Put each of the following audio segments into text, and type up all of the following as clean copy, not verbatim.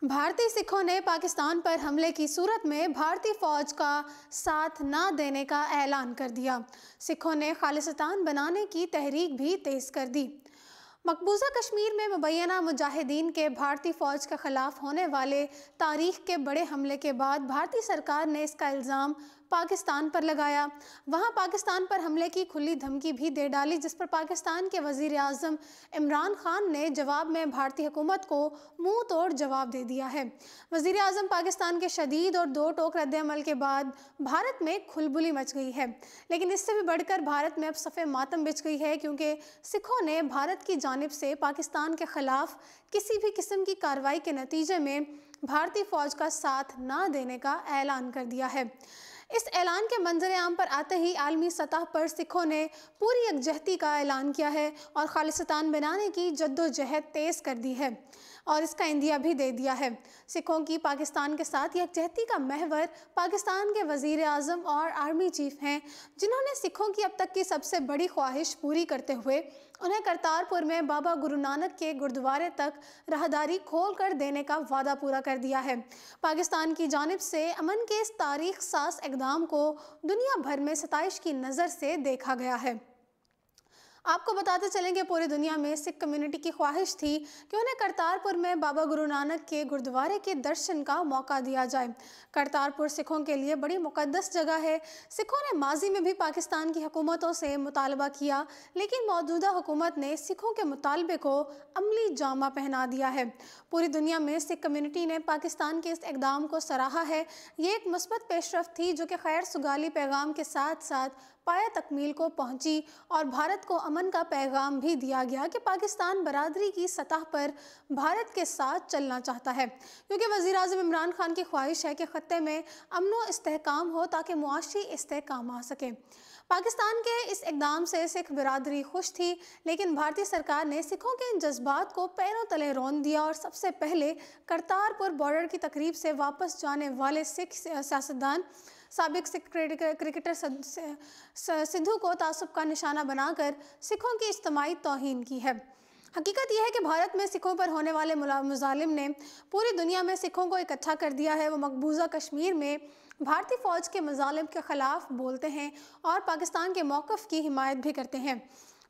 भारतीय सिखों ने पाकिस्तान पर हमले की सूरत में भारतीय फौज का साथ न देने का ऐलान कर दिया। सिखों ने खालिस्तान बनाने की तहरीक भी तेज कर दी। मकबूजा कश्मीर में मुबैना मुजाहिदीन के भारतीय फ़ौज के ख़िलाफ़ होने वाले तारीख के बड़े हमले के बाद भारतीय सरकार ने इसका इल्ज़ाम पाकिस्तान पर लगाया। वहाँ पाकिस्तान पर हमले की खुली धमकी भी दे डाली, जिस पर पाकिस्तान के वज़ीर आज़म इमरान खान ने जवाब में भारतीय हुकूमत को मुँह तोड़ जवाब दे दिया है। वज़ीर आज़म पाकिस्तान के शदीद और दो टोक रद्द-ए-अमल के बाद भारत में खुलबुली मच गई है, लेकिन इससे भी बढ़कर भारत में अब सफ़े मातम बिछ गई है, क्योंकि सिखों ने भारत की जानिब से पाकिस्तान के ख़िलाफ़ किसी भी किस्म की कार्रवाई के नतीजे में भारतीय फ़ौज का साथ न देने का ऐलान कर दिया है। इस ऐलान के मंजर आम पर आते ही आलमी सतह पर सिखों ने पूरी यकजहती का ऐलान किया है और खालिस्तान बनाने की जद्दोजहद तेज़ कर दी है और इसका इंदिया भी दे दिया है। सिखों की पाकिस्तान के साथ यकजहती का महवर पाकिस्तान के वज़ीर आज़म और आर्मी चीफ हैं, जिन्होंने सिखों की अब तक की सबसे बड़ी ख्वाहिश पूरी करते हुए उन्हें करतारपुर में बाबा गुरु नानक के गुरुद्वारे तक राहदारी खोल कर देने का वादा पूरा कर दिया है। पाकिस्तान की जानिब से अमन के इस तारीख साज इक़दाम को दुनिया भर में सताइश की नज़र से देखा गया है। आपको बताते चलें कि पूरी दुनिया में सिख कम्युनिटी की ख्वाहिश थी कि उन्हें करतारपुर में बाबा गुरु नानक के गुरुद्वारे के दर्शन का मौका दिया जाए। करतारपुर सिखों के लिए बड़ी मुक़द्दस जगह है। सिखों ने माजी में भी पाकिस्तान की हुकूमतों से मुतालबा किया, लेकिन मौजूदा हुकूमत ने सिखों के मुतालबे को अमली जामा पहना दिया है। पूरी दुनिया में सिख कम्युनिटी ने पाकिस्तान के इस इक़दाम को सराहा है। ये एक मुस्बत पेशरफ्त थी जो कि खैर सुगाली पैगाम के साथ साथ पाया तकमील को पहुंची और भारत को अमन का पैगाम भी दिया गया कि पाकिस्तान बरादरी की सतह पर भारत के साथ चलना चाहता है, क्योंकि वज़ीर आज़म इमरान खान की ख्वाहिश है कि ख़त्ते में अमन व इस्तेहकाम हो ताकि मुआशी इस्तेहकाम आ सके। पाकिस्तान के इस इक़दाम से सिख बिरादरी खुश थी, लेकिन भारतीय सरकार ने सिखों के इन जज्बात को पैरों तले रौंद दिया और सबसे पहले करतारपुर बॉर्डर की तकरीब से वापस जाने वाले सिख सियासतदान साबिक सिख क्रिकेटर सिद्धू को तासुब का निशाना बनाकर सिखों की इज्तिमाई तौहीन की है। हकीकत यह है कि भारत में सिखों पर होने वाले मुजालिम ने पूरी दुनिया में सिखों को इकट्ठा कर दिया है। वो मकबूजा कश्मीर में भारतीय फ़ौज के मुजालिम के ख़िलाफ़ बोलते हैं और पाकिस्तान के मौक़िफ़ की हिमायत भी करते हैं।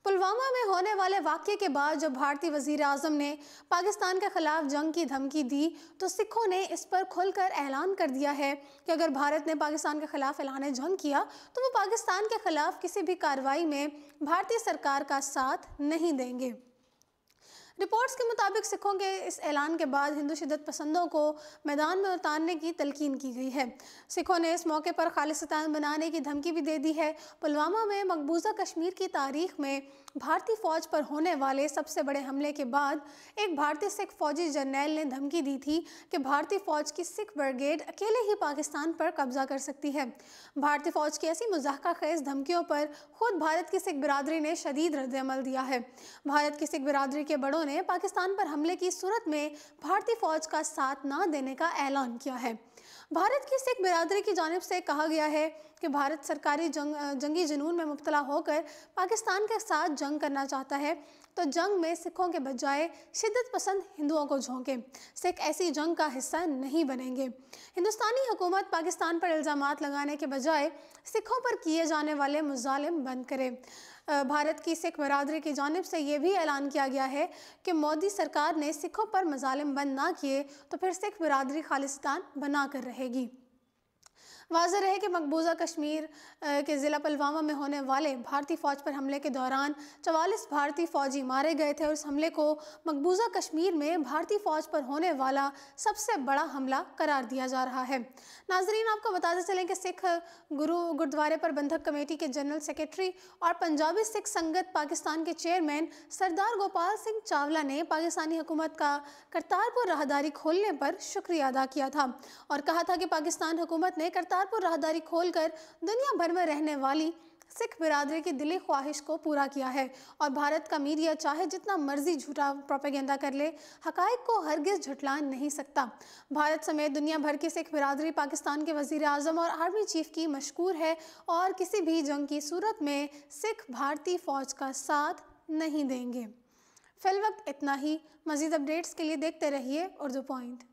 पुलवामा में होने वाले वाक़ये के बाद जब भारतीय वज़ीर आज़म ने पाकिस्तान के ख़िलाफ़ जंग की धमकी दी, तो सिखों ने इस पर खुलकर ऐलान कर दिया है कि अगर भारत ने पाकिस्तान के ख़िलाफ़ ऐलान जंग किया तो वो पाकिस्तान के ख़िलाफ़ किसी भी कार्रवाई में भारतीय सरकार का साथ नहीं देंगे। रिपोर्ट्स के मुताबिक सिखों के इस ऐलान के बाद हिंदू शिद्दत पसंदों को मैदान में उतारने की तलकीन की गई है। सिखों ने इस मौके पर खालिस्तान बनाने की धमकी भी दे दी है। पुलवामा में मकबूजा कश्मीर की तारीख में भारतीय फ़ौज पर होने वाले सबसे बड़े हमले के बाद एक भारतीय सिख फ़ौजी जर्नैल ने धमकी दी थी कि भारतीय फ़ौज की सिख ब्रिगेड अकेले ही पाकिस्तान पर कब्जा कर सकती है। भारतीय फ़ौज की ऐसी मुज़ाहका खेज़ धमकियों पर खुद भारत की सिख बिरादरी ने शदीद रद्द-ए-अमल दिया है। भारत की सिख बिरादरी के बड़ों ने पाकिस्तान पर हमले की सूरत में भारतीय फ़ौज का साथ न देने का ऐलान किया है। भारत की सिख बिरादरी की जानिब से कहा गया है कि भारत सरकारी जंगी जुनून में मुब्तला होकर पाकिस्तान के साथ जंग करना चाहता है, तो जंग में सिखों के बजाय शिद्दत पसंद हिंदुओं को झोंके। सिख ऐसी जंग का हिस्सा नहीं बनेंगे। हिंदुस्तानी हुकूमत पाकिस्तान पर इल्ज़ामात लगाने के बजाय सिखों पर किए जाने वाले मुजालिम बंद करे। भारत की सिख बिरादरी की जानिब से ये भी ऐलान किया गया है कि मोदी सरकार ने सिखों पर मुजालिम बंद ना किए तो फिर सिख बिरादरी खालिस्तान बना कर रहेगी। वाज़ेह रहे कि मकबूजा कश्मीर के ज़िला पुलवामा में होने वाले भारतीय फ़ौज पर हमले के दौरान 44 भारतीय फ़ौजी मारे गए थे और इस हमले को मकबूजा कश्मीर में भारतीय फ़ौज पर होने वाला सबसे बड़ा हमला करार दिया जा रहा है। नाज़रीन, आपको बताते चलें कि सिख गुरुद्वारे प्रबंधक कमेटी के जनरल सेक्रेटरी और पंजाबी सिख संगत पाकिस्तान के चेयरमैन सरदार गोपाल सिंह चावला ने पाकिस्तानी हुकूमत का करतारपुर राहदारी खोलने पर शुक्रिया अदा किया था और कहा था कि पाकिस्तान हुकूमत ने करतारपुर राहदारी खोलकर दुनिया भर में रहने वाली सिख बिरादरी की दिली ख्वाहिश को पूरा किया है और भारत का मीडिया चाहे जितना मर्जी झूठा प्रोपेगेंडा कर ले, हकाइक को हरगिज़ झुठला नहीं सकता। भारत समेत दुनिया भर की सिख बिरादरी पाकिस्तान के वज़ीर आज़म और आर्मी चीफ की मशकूर है और किसी भी जंग की सूरत में सिख भारतीय फ़ौज का साथ नहीं देंगे। फिलवक्त इतना ही। मज़ीद अपडेट्स के लिए देखते रहिए उर्दू पॉइंट।